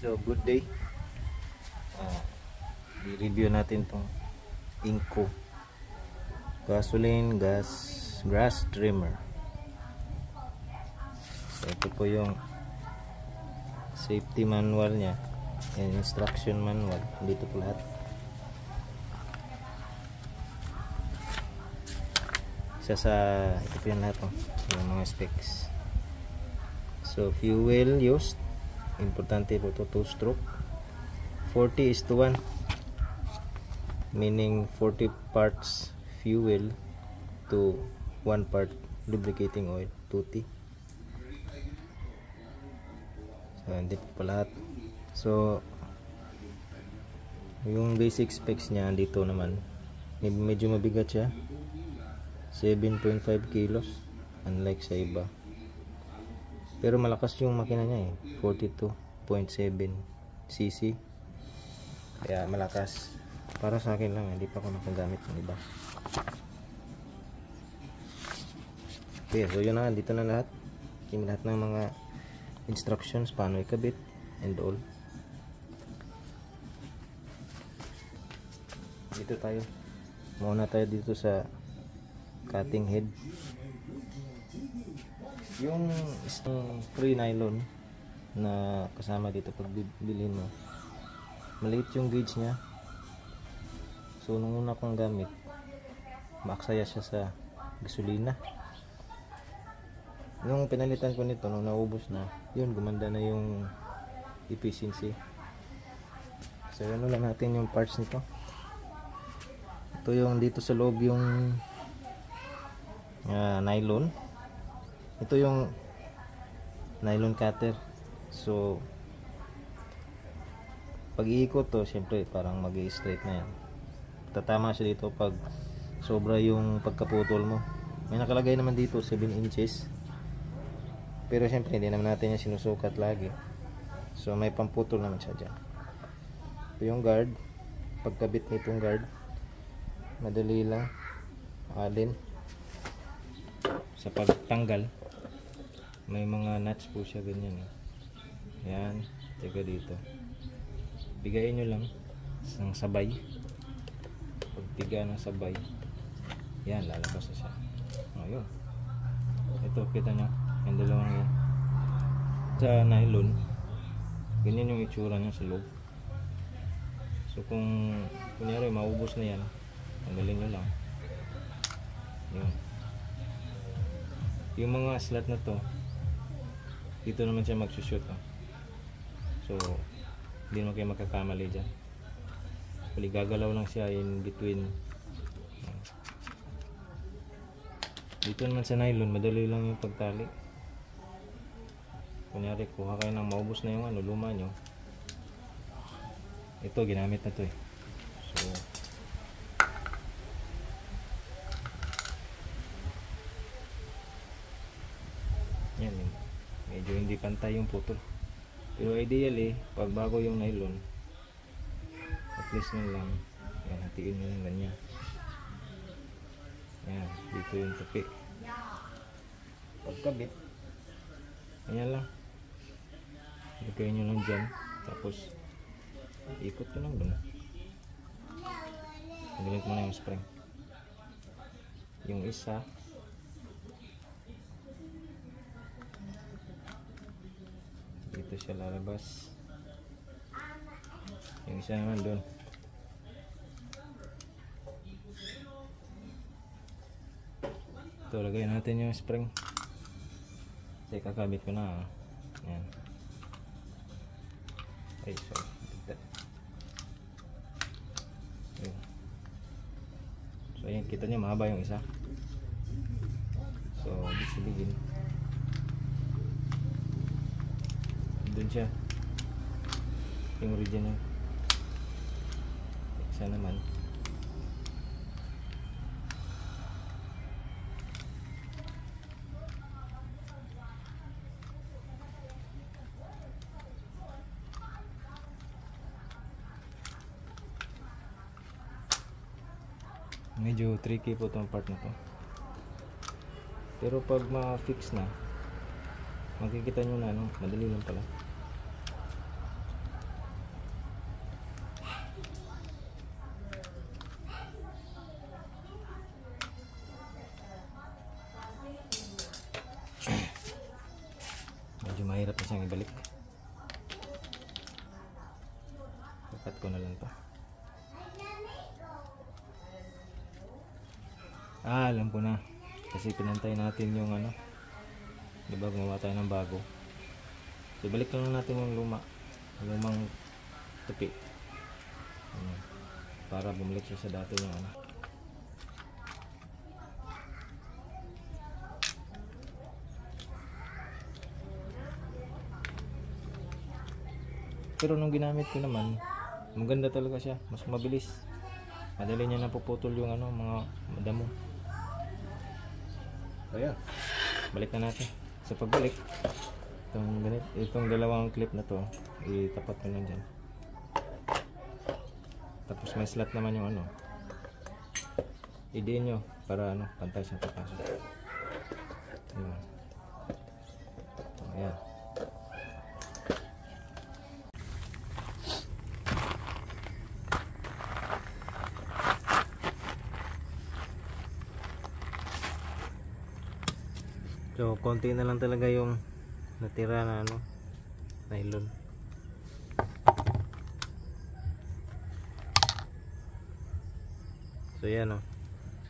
So good day. I-review natin tong Inco gasoline grass trimmer. So ito po yung safety manual nya and instruction manual. Dito po lahat. Ito po yung lahat yung mga specs. So fuel used, importante po ito, 2-stroke 40:1, meaning 40 parts fuel to 1 part lubricating oil, 2T. So hindi po lahat. So yung basic specs nya dito naman, medyo mabigat siya, 7.5 kilos unlike sa iba, pero malakas yung makina niya 42.7 cc, kaya malakas. Para sa akin lang, hindi pa ako nakagamit ng iba. Okay, so yun na, dito na lahat yung lahat ng mga instructions paano ikabit and all. Dito tayo muna dito sa cutting head. Yung free nylon na kasama dito pag bibilhin mo, maliit yung gauge nya. So nung una kong gamit, maaksaya siya sa gasolina. Nung pinalitan ko nito, nung naubos na, yun, gumanda na yung efficiency. So ano lang natin yung parts nito. Ito yung dito sa loob yung nylon. Ito yung nylon cutter. So pag iikot to, syempre parang mag-i-straight na yan. Tatama siya dito pag sobra yung pagkaputol mo. May nakalagay naman dito 7 inches, pero syempre hindi naman natin yan sinusukat lagi. So may pamputol naman siya dyan. Ito yung guard. Pagkabit nitong guard, madali lang alin. Sa pagtanggal, may mga nuts po siya ganyan. Yan, tiga dito. Bigayin nyo lang ng sabay. Pagtiga ng sabay, yan, lalabas na siya. Ayun. Ito, kita nyo, yung dalawang yan. Sa nylon, ganyan yung itsura niya sa loob. So kung kunyari maubos na yan, tanggalin nyo lang. Yun. Yung mga slot na to, dito naman siya magsushoot. So hindi naman kayo magkakamali dyan. Pali gagalaw lang siya in between. Dito naman sa nylon, madali lang yung pagtali. Kunyari kuha kayo ng maubos na yung luma nyo, ito ginamit na to So yan, medyo hindi pantay yung putol. Pero ideally, pag bago yung nylon, at least nyo lang, yan, hatiin nyo lang ganyan. Yan, dito yung tupi. Pagkabit, ganyan lang. Lagay nyo lang dyan, tapos ikot nyo lang doon. Galit mo na yung spring. Yung isa, dito siya lalabas. Yung isa naman doon. Ito, lagay natin yung spring. Kasi kakabit ko na. Yan. Ay, sorry. Ayan. So ayan, kita nyo mahaba yung isa. So ibig sabihin, doon siya yung original. Isa naman medyo tricky po itong part na to, pero pag ma-fix na, makikita nyo na madali lang pala. mahirap na siyang ibalik. Ikat ko na lang to. Alam ko na, kasi pinantay natin yung ano, diba gumawa tayo ng bago. So balik lang natin yung lumang tupi. Para bumalik siya sa dati yung ano. Pero nung ginamit ko naman, maganda talaga siya, mas mabilis. Madali niya napuputol yung ano, mga damo. Ayan, balik na natin. Sa pagbalik, itong dalawang clip na to, itapat ko lang dyan. Tapos may slot naman yung ano, idiin nyo para ano, pantay siyang papasok. Ayan. Ayan. So, konti na lang talaga yung natira na ano, nylon. So, yan o.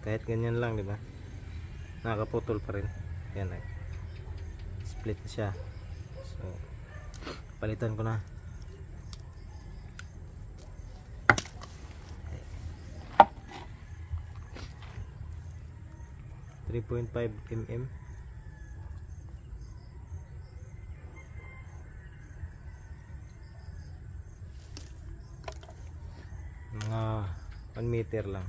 Kahit ganyan lang, di ba? Nakaputol pa rin. Yan ay. Split na siya. So, palitan ko na. .5 mm. Mga 1 meter lang.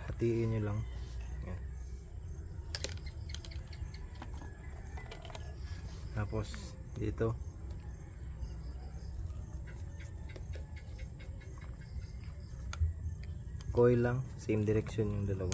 Hatiin nyo lang. Yan. Tapos dito coil lang, same direction yung dalawa.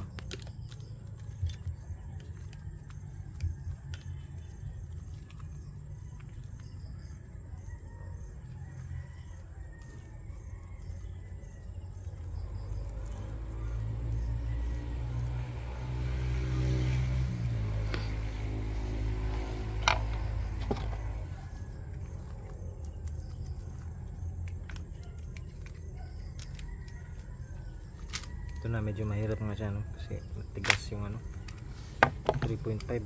Ito na, medyo mahirap nga siya, no? Kasi matigas yung ano, 3.5.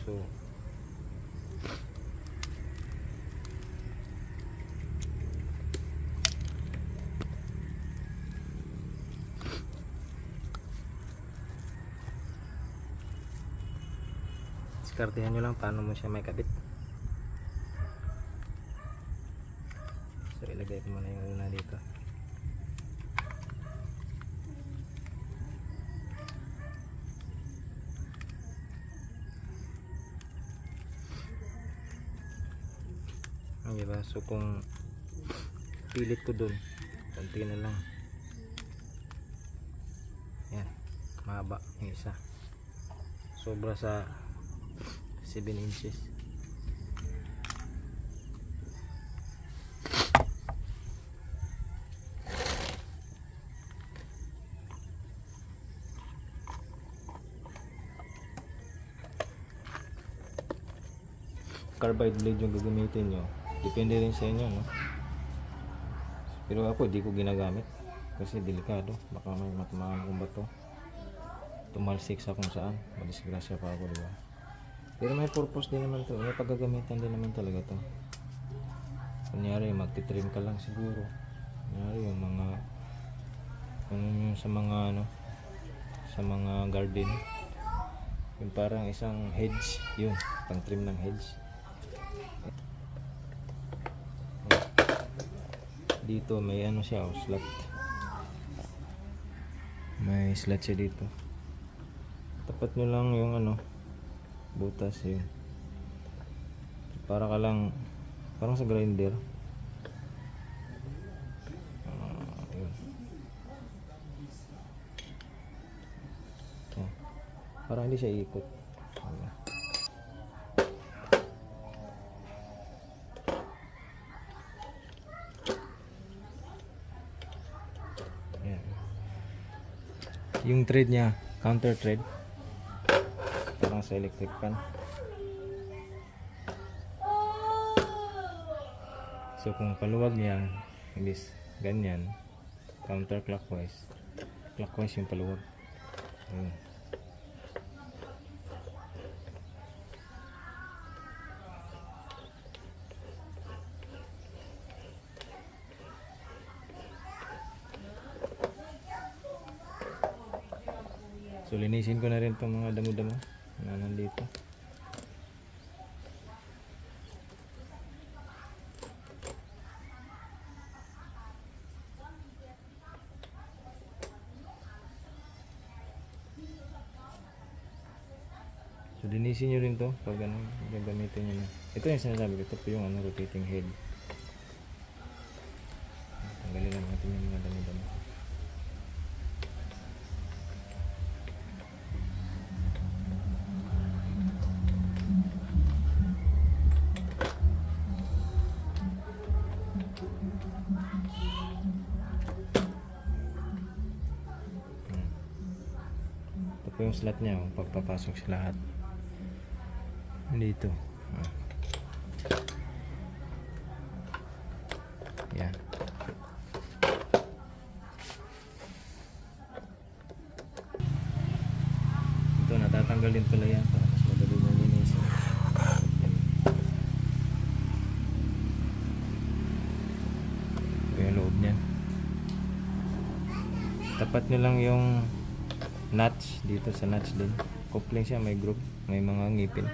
So diskartehan nyo lang paano mo siya may kabit. So ilagay ko muna yung una dito. Diba? So kung pilit ko dun, konti na lang. Yan, mahaba yung isa. Sobra sa 7 inches. Carbide blade yung gagamitin nyo, depende rin sa inyo, no? Pero ako di ko ginagamit kasi delikado, baka may matamaan kong bato, tumalsik sa kung saan, madisgrasya pa ako, diba? Pero may purpose din naman to, may paggagamitan din naman talaga to. Kunyari magtitrim ka lang siguro, kunyari yung mga yung sa mga ano, sa mga garden, yung parang isang hedge, yun, pang trim ng hedge. Dito may ano siya, oh, slot. May slot siya dito. Tapat nyo lang yung ano, butas yun. Para ka lang, parang sa grinder. para hindi siya ikot. Ayan. Yung thread niya, counter thread, parang sa electric fan. So kung paluwag niya, imbis ganyan, counterclockwise, clockwise yung paluwag. So linisin ko na rin itong mga damo-damo na nandito. So linisin nyo rin to pag ano, gagamitin nyo na. Ito yung sinasabi ko, ito po yung ano, rotating head. Tanggalin lang natin yung mga damo-damo. Ito po yung slot nya, pagpapasok sa lahat dito. Yan. Ito natatanggal din pala yan para mas madali na linisin. Ito yung loob niyan. Tapat nyo lang yung notch dito sa notch din. Coupling siya, may groove, may mga ngipin.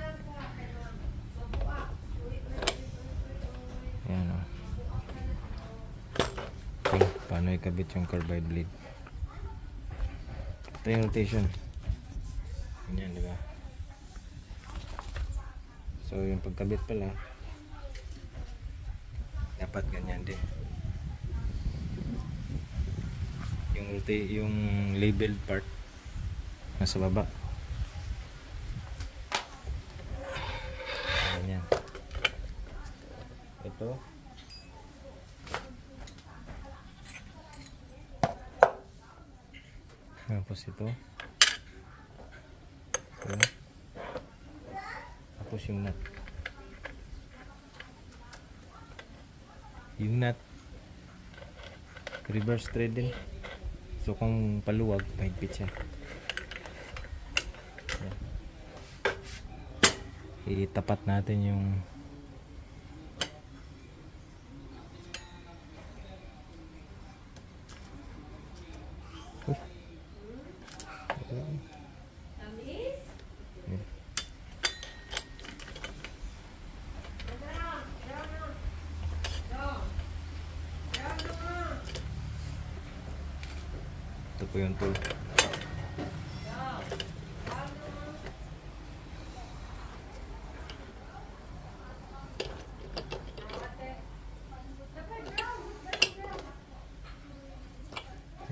Yan o. Okay, paano ikabit yung carbide blade? Ito yung rotation. Yan, diba? So yung pagkabit pala, dapat ganyan din. Yung labeled part nasa baba. Ganyan. Ito. Tapos ito. Ito. Tapos yung nut. Yung nut reverse thread din. So kung paluwag, mahigpit siya. Itapat natin yung ito po yung tool.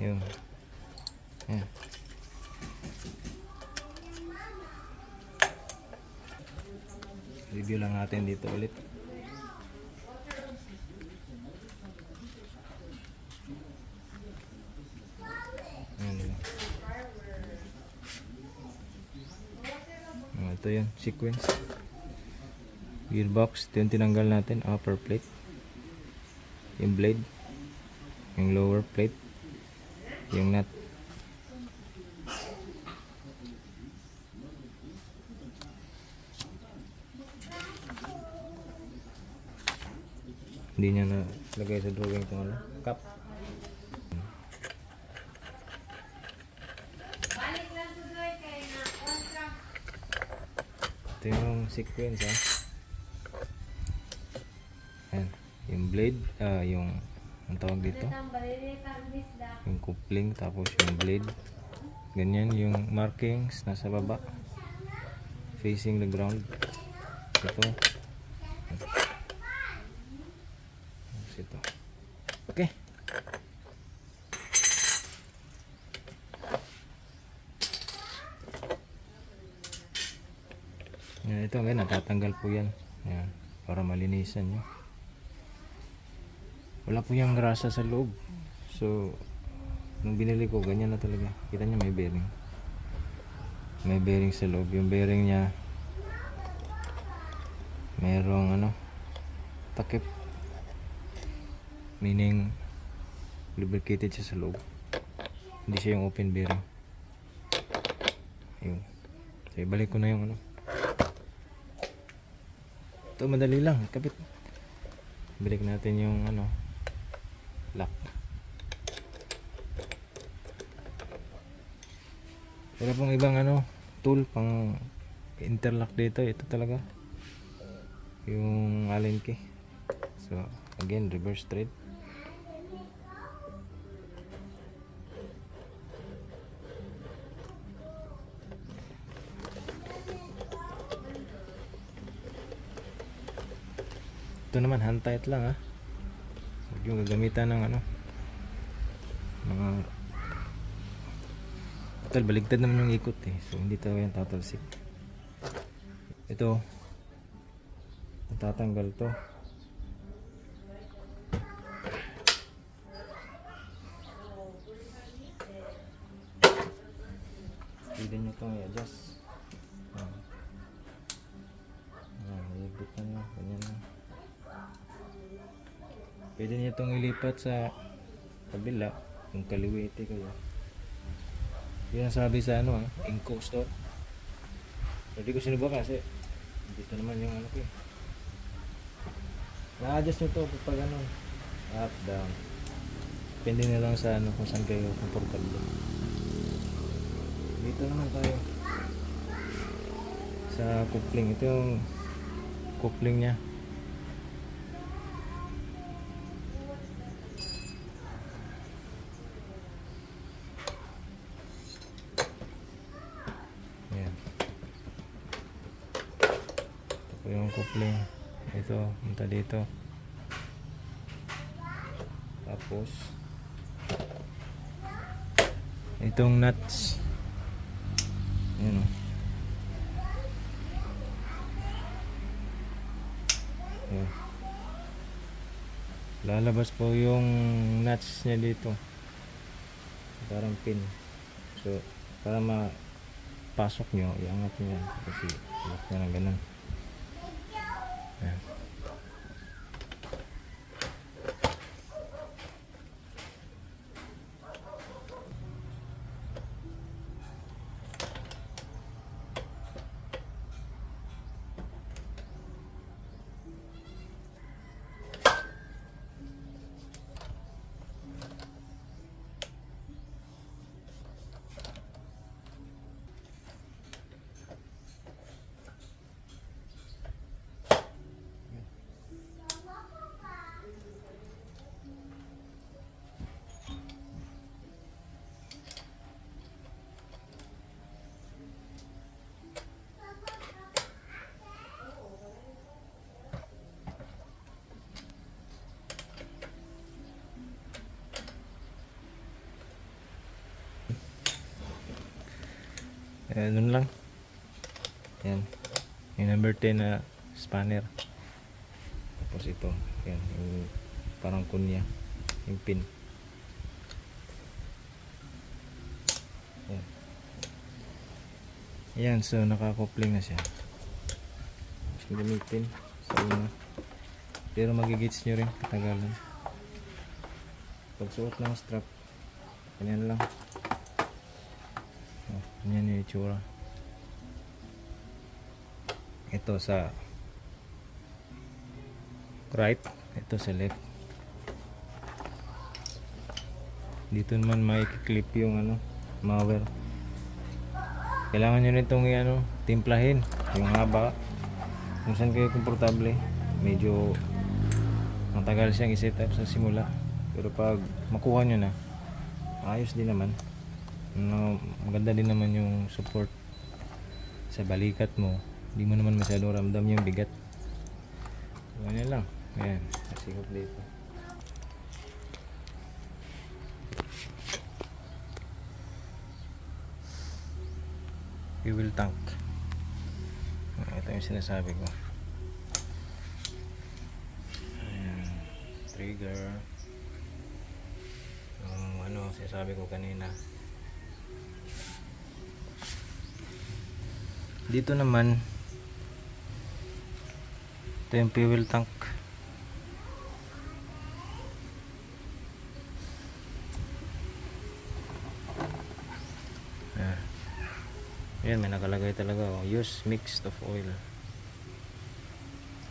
Yun. Yan. Review lang natin dito ulit. Ito yun, sequence. Gearbox, ito yung tinanggal natin, upper plate. Yung blade. Yung lower plate. Yung nut. Hindi niya na lagay sa drawing itong ano, cap. Ito yung sequence ha. Ayan. Yung blade, yung ang tawag dito, yung coupling, tapos yung blade. Ganyan yung markings nasa baba, facing the ground. Ito. Ito. Okay. ito ngayon natatanggal po yan. Ayan, para malinisan nyo. Wala po yung grasa sa loob. So nung binili ko ganyan na talaga. Kita nyo may bearing. May bearing sa loob. Yung bearing nya merong ano, takip, meaning lubricated siya sa loob, hindi siya yung open bearing. Ayun. So ibalik ko na yung ano. Ito madali lang, kapit. Balik natin yung ano, lock. Wala pong ibang ano, tool pang interlock dito. Ito talaga yung Allen key. So again, reverse thread. Ito naman hand tight lang ha. Huwag yung gagamitan ng ano, mga total baligtad naman yung ikot eh. So hindi tayo yung tatalsik. Ito natatanggal to. Pwede nyo itong i-adjust. Iigitan nyo, ganyan na. Pwede nyo itong ilipat sa kabila kung kaliwete kayo. Yan sabi sa ano Inco store. Hindi ko sinubukan kasi dito naman yung ano ko eh. Na-adjust nyo ito pag ano, up, down. Depende na lang sa ano kung saan kayo comfortable. Dito naman tayo sa coupling. Ito yung coupling nya. Ayan. Ito po yung coupling. Ito, punta dito. Tapos itong nuts. Ayan o. Ayan. Lalabas po yung nuts nya dito. Parang pin. So para mapasok nyo, iangat nyo yan. Kasi iangat nyo ng ganun. Ayan. Nun lang. Yan. Yung number 10 na spanner. Tapos ito. Yan. Yung parang kunya. Yung pin. Yan. Yan. So nakakopling na siya. Mas gamitin sa una. Pero magigits nyo rin katagalan. Pagsuot ng strap. Ganyan lang. Yan yung itsura. Ito sa right, ito sa left. Dito naman may clip yung ano, mower. Kailangan nyo nitong ano, timplahin yung haba kung saan kayo komportable. Medyo matagal siyang i-set up sa simula, pero pag makuha nyo na, ayos din naman. No, maganda din naman yung support sa balikat mo. Hindi mo naman masyadong ramdam yung bigat. Ganyan lang. Ayan, nasikop dito. Fuel tank. Ito Ito yung sinasabi ko. Ayan, trigger. Yung ano sinasabi ko kanina. Dito naman, ito yung fuel tank. Ayan, may nakalagay talaga, oh. Use mixed of oil.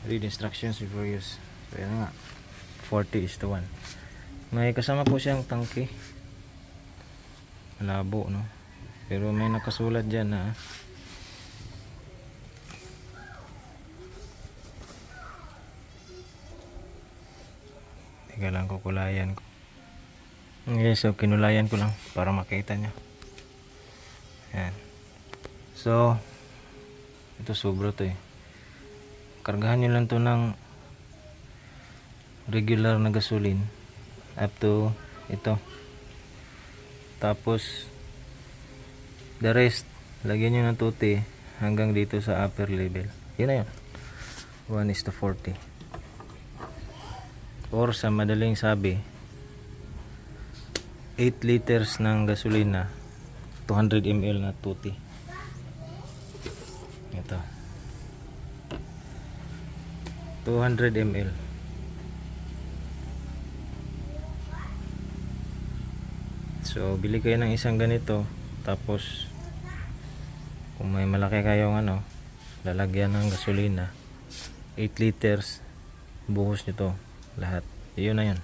Read instructions before use. So yan nga, 40:1. May kasama po siyang tangke. Malabo, no? Pero may nakasulat dyan na teka lang, kukulayan ko. Okay, so kinulayan ko lang para makita nyo. Ayan. So ito sobra to eh. Kargahan nyo lang to ng regular na gasoline up to ito, tapos the rest lagyan nyo ng tuti hanggang dito sa upper level. Yun na yun, 1:40. Or sa madaling sabi, 8 liters ng gasolina, 200 ml na tuti. Ito 200 ml. So bili kayo ng isang ganito, tapos kung may malaki kayong ano, lalagyan ng gasolina, 8 liters, buhos nyo to lahat. Yun na yun.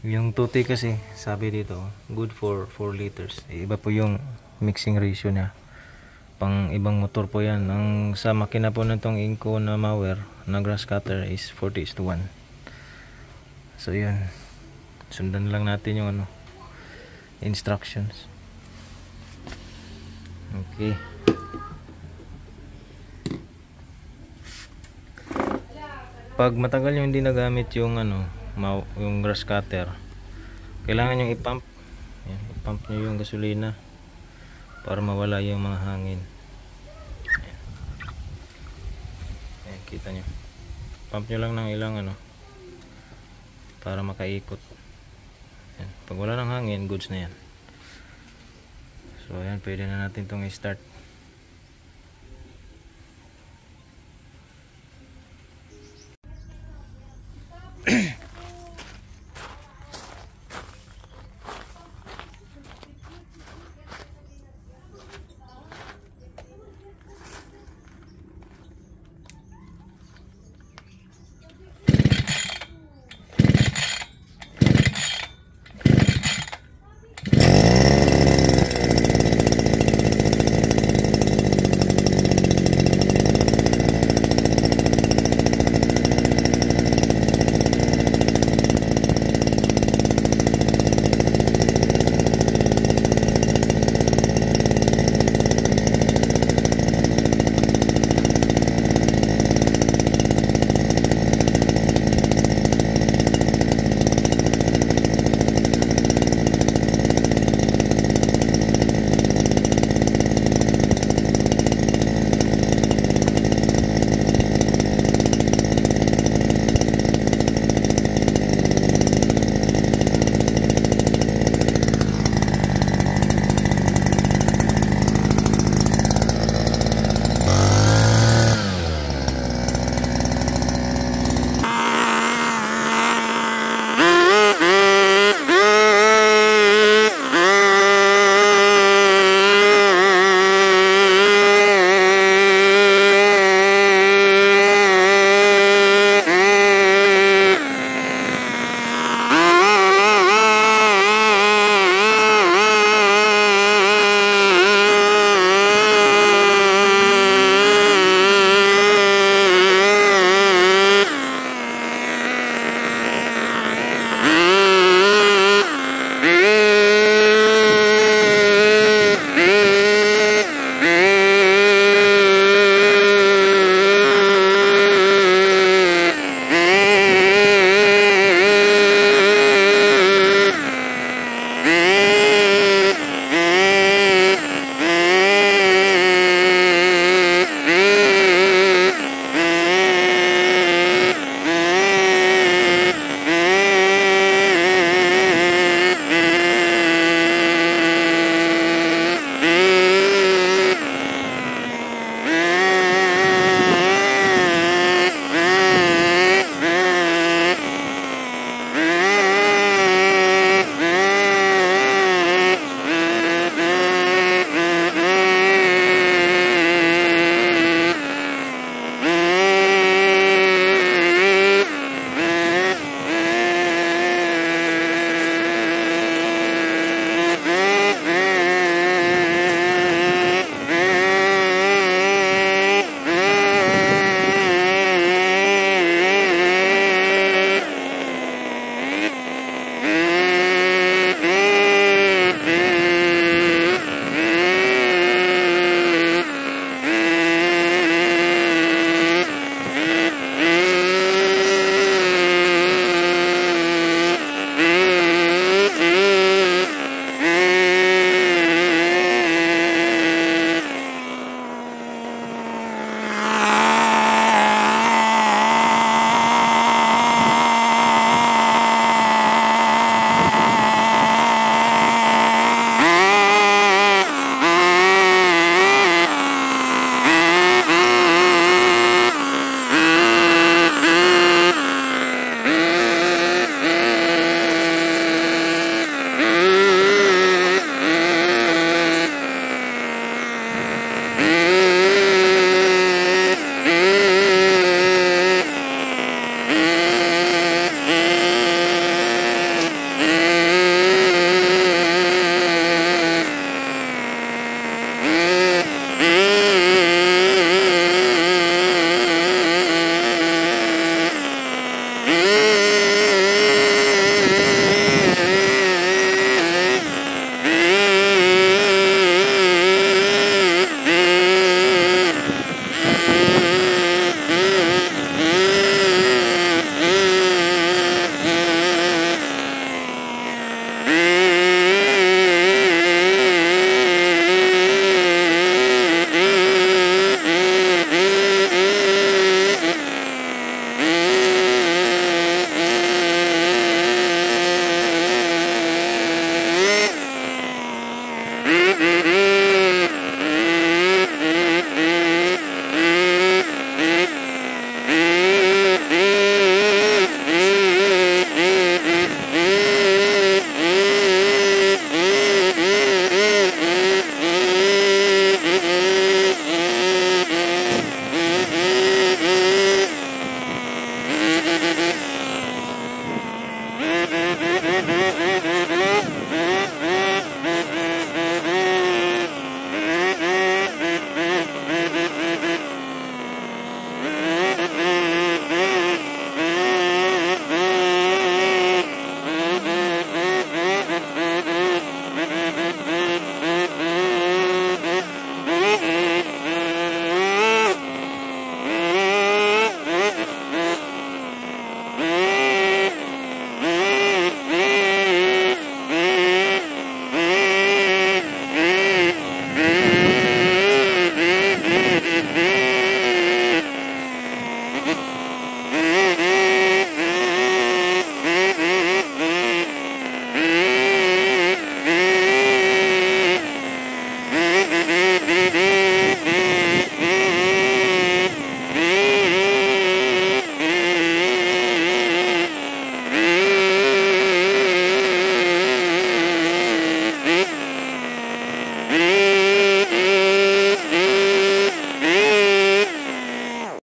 Yung tuti kasi sabi dito good for 4 liters. Iba po yung mixing ratio niya. Pang ibang motor po yan. Ang sa makina po na itong Inco na mower na grass cutter is 40:1. So yun, sundan lang natin yung ano, instructions. Okay. Pag matagal yung hindi nagamit yung ano, yung grass cutter, kailangan yung i-pump. Ayan, i-pump nyo yung gasolina para mawala yung mga hangin. Ayan. Ayan, kita nyo, pump nyo lang ng ilang ano para makaikot. Ayan. Pag wala ng hangin, goods na yan. So ayan, pwede na natin itong i-start.